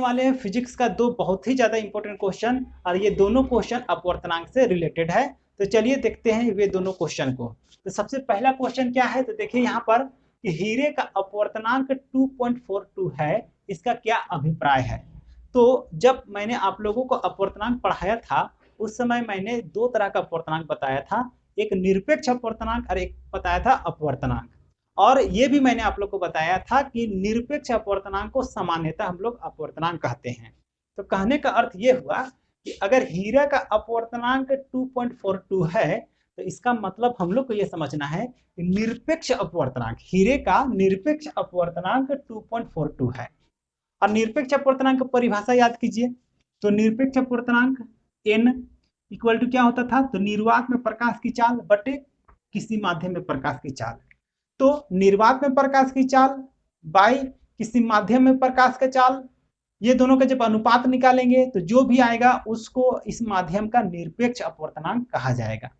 वाले हैं फिजिक्स का दो बहुत ही ज़्यादा इंपॉर्टेंट क्वेश्चन, और ये दोनों क्वेश्चन अपवर्तनांक से रिलेटेड है। तो चलिए देखते हैं वे दोनों क्वेश्चन को। तो सबसे पहला क्वेश्चन क्या है, तो देखिए यहाँ पर कि हीरे का अपवर्तनांक 2.42 है, इसका क्या अभिप्राय है। तो जब मैंने आप लोगों को अपवर्तनांक पढ़ाया था उस समय मैंने दो तरह का अपवर्तनांक बताया था, एक निरपेक्ष अपवर्तनांक और एक बताया था अपवर्तनांक। और ये भी मैंने आप लोग को बताया था कि निरपेक्ष अपवर्तनांक को सामान्यतः हम लोग अपवर्तनांक कहते हैं। तो कहने का अर्थ ये हुआ कि अगर हीरा का अपवर्तनांक 2.42 है तो इसका मतलब हम लोग को ये समझना है कि निरपेक्ष अपवर्तनांक, हीरे का निरपेक्ष अपवर्तनांक 2.42 है। और निरपेक्ष अपवर्तनांक की परिभाषा याद कीजिए। तो निरपेक्ष अपवर्तनांक n इक्वल टू क्या होता था, तो निर्वात में प्रकाश की चाल बटे किसी माध्यम में प्रकाश की चाल। तो निर्वात में प्रकाश की चाल बाई किसी माध्यम में प्रकाश का चाल, ये दोनों का जब अनुपात निकालेंगे तो जो भी आएगा उसको इस माध्यम का निरपेक्ष अपवर्तनांक कहा जाएगा।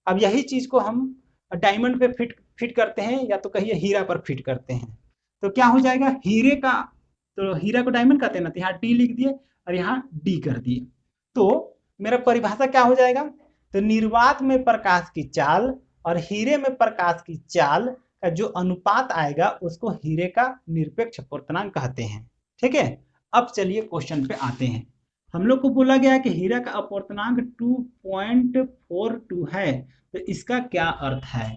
अब यही चीज को हम डायमंड पे फिट करते हैं, या तो कहिए हीरा पर फिट करते हैं। तो क्या हो जाएगा, हीरे का, तो हीरा को डायमंड कहते हैं ना, तो यहाँ डी लिख दिए और यहाँ डी कर दिए। तो मेरा परिभाषा क्या हो जाएगा, तो निर्वात में प्रकाश की चाल और हीरे में प्रकाश की चाल का जो अनुपात आएगा उसको हीरे का निरपेक्ष अपवर्तनांक कहते हैं। ठीक है, अब चलिए क्वेश्चन पे आते हैं। हम लोग को बोला गया कि हीरा का अपवर्तनांक 2.42 है, तो इसका क्या अर्थ है।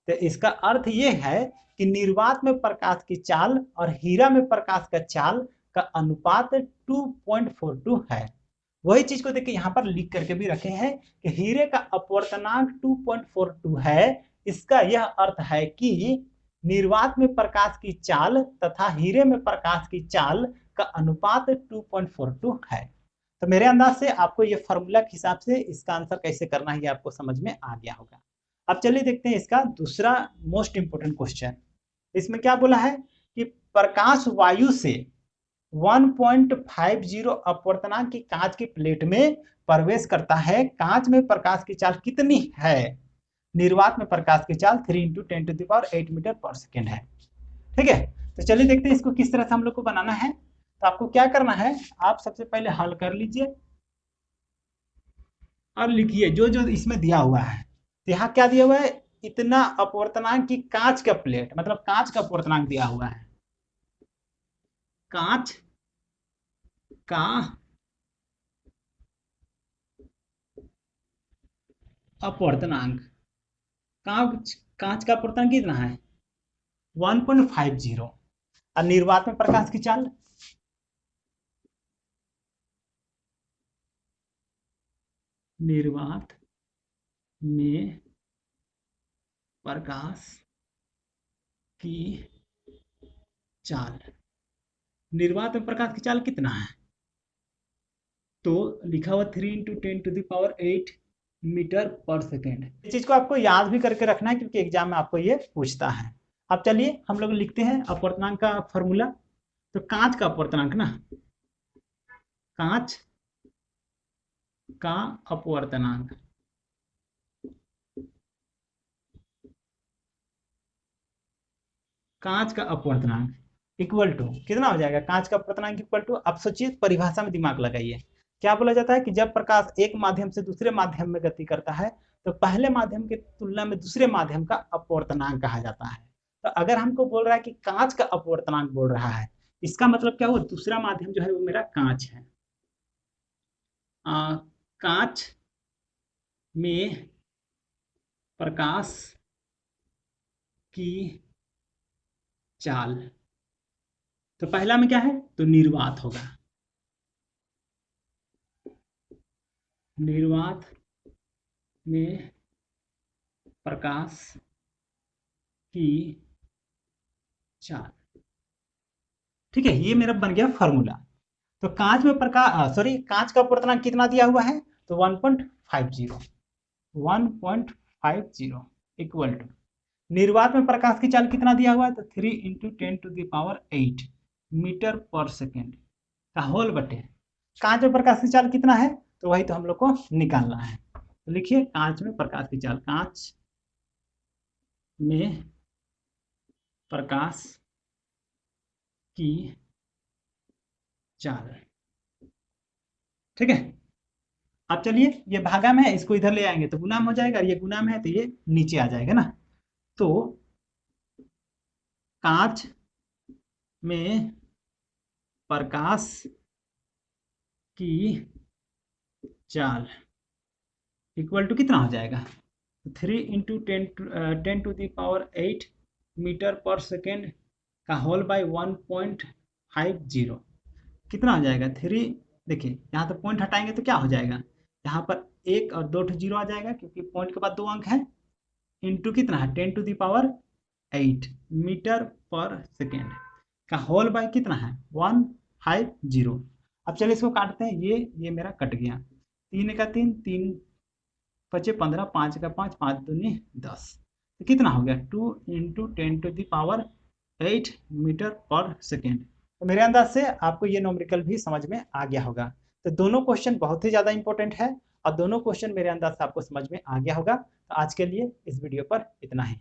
तो इसका अर्थ ये है कि निर्वात में प्रकाश की चाल और हीरा में प्रकाश का चाल का अनुपात 2.42 है। वही चीज को देखिए यहाँ पर लिख करके भी रखे हैं कि हीरे का अपवर्तनांक 2.42 है, इसका यह अर्थ है कि निर्वात में प्रकाश की चाल तथा हीरे में प्रकाश की चाल का अनुपात 2.42 है। तो मेरे अंदाज से आपको ये फॉर्मूला के हिसाब से इसका आंसर कैसे करना है ये आपको समझ में आ गया होगा। अब चलिए देखते हैं इसका दूसरा मोस्ट इंपोर्टेंट क्वेश्चन। इसमें क्या बोला है कि प्रकाश वायु से 1.50 अपवर्तनांक की कांच की प्लेट में प्रवेश करता है, कांच में प्रकाश की चाल कितनी है। निर्वात में प्रकाश की चाल 3 × 10⁸ मीटर पर सेकेंड है। ठीक है, तो चलिए देखते हैं इसको किस तरह से हम लोग को बनाना है। तो आपको क्या करना है, आप सबसे पहले हल कर लीजिए और लिखिए जो जो इसमें दिया हुआ है। तो यहाँ क्या दिया हुआ है, इतना अपवर्तनांक की कांच का प्लेट, मतलब कांच का अपवर्तनांक दिया हुआ है। कांच का अपवर्तनांक, कांच का अपवर्तनांक कितना है 1.50। और निर्वात में प्रकाश की चाल, निर्वात में प्रकाश की चाल, निर्वात में प्रकाश की चाल कितना है, तो लिखा हुआ 3 × 10⁸ मीटर पर सेकेंड। इस चीज को आपको याद भी करके रखना है क्योंकि एग्जाम में आपको ये पूछता है। अब चलिए हम लोग लिखते हैं अपवर्तनांक का फॉर्मूला। तो कांच का अपवर्तनांक ना, कांच का अपवर्तनांक कांच का अपवर्तनांक इक्वल टू कितना हो जाएगा, कांच का अपवर्तनांक इक्वल टू, आप सोचिए परिभाषा में दिमाग लगाइए। क्या बोला जाता है कि जब प्रकाश एक माध्यम से दूसरे माध्यम में गति करता है तो पहले माध्यम की तुलना में दूसरे माध्यम का अपवर्तनांक कहा जाता है। तो अगर हमको बोल रहा है कि कांच का अपवर्तनांक बोल रहा है, इसका मतलब क्या हुआ, दूसरा माध्यम जो है वो मेरा कांच है। कांच में प्रकाश की चाल, तो पहला में क्या है, तो निर्वात होगा, निर्वात में प्रकाश की चाल। ठीक है, ये मेरा बन गया फॉर्मूला। तो कांच में प्रकाश कांच का अपवर्तनांक कितना दिया हुआ है, तो 1.50 इक्वल टू निर्वात में प्रकाश की चाल कितना दिया हुआ है, तो 3 × 10⁸ मीटर पर सेकेंड का होल बटे कांच में प्रकाश की चाल कितना है, तो वही तो हम लोग को निकालना है। तो लिखिए कांच में प्रकाश की चाल, कांच में प्रकाश की चाल। ठीक है, अब चलिए ये भागा में है, इसको इधर ले आएंगे तो गुना में हो जाएगा, ये गुना में है तो ये नीचे आ जाएगा ना। तो कांच में प्रकाश की चाल इक्वल टू कितना हो जाएगा, 3 इंटू 10⁸ मीटर पर सेकेंड का होल बाय 1.50 कितना हो जाएगा 3। देखिए यहाँ तो पॉइंट हटाएंगे तो क्या हो जाएगा, यहाँ पर एक और दो जीरो आ जाएगा क्योंकि पॉइंट के बाद दो अंक है, इंटू कितना है 10⁸ मीटर पर सेकेंड का होल बाय कितना है 150। अब चलिए इसको काटते हैं, ये मेरा कट गया, 3 का 3, 3 बचे 15, 5 का 5, 5 दूनी 10, तो कितना हो गया 2 इंटू 10⁸ मीटर पर सेकेंड। तो मेरे अंदाज से आपको ये न्यूमेरिकल भी समझ में आ गया होगा। तो दोनों क्वेश्चन बहुत ही ज़्यादा इंपॉर्टेंट है और दोनों क्वेश्चन मेरे अंदाज से आपको समझ में आ गया होगा। तो आज के लिए इस वीडियो पर इतना ही।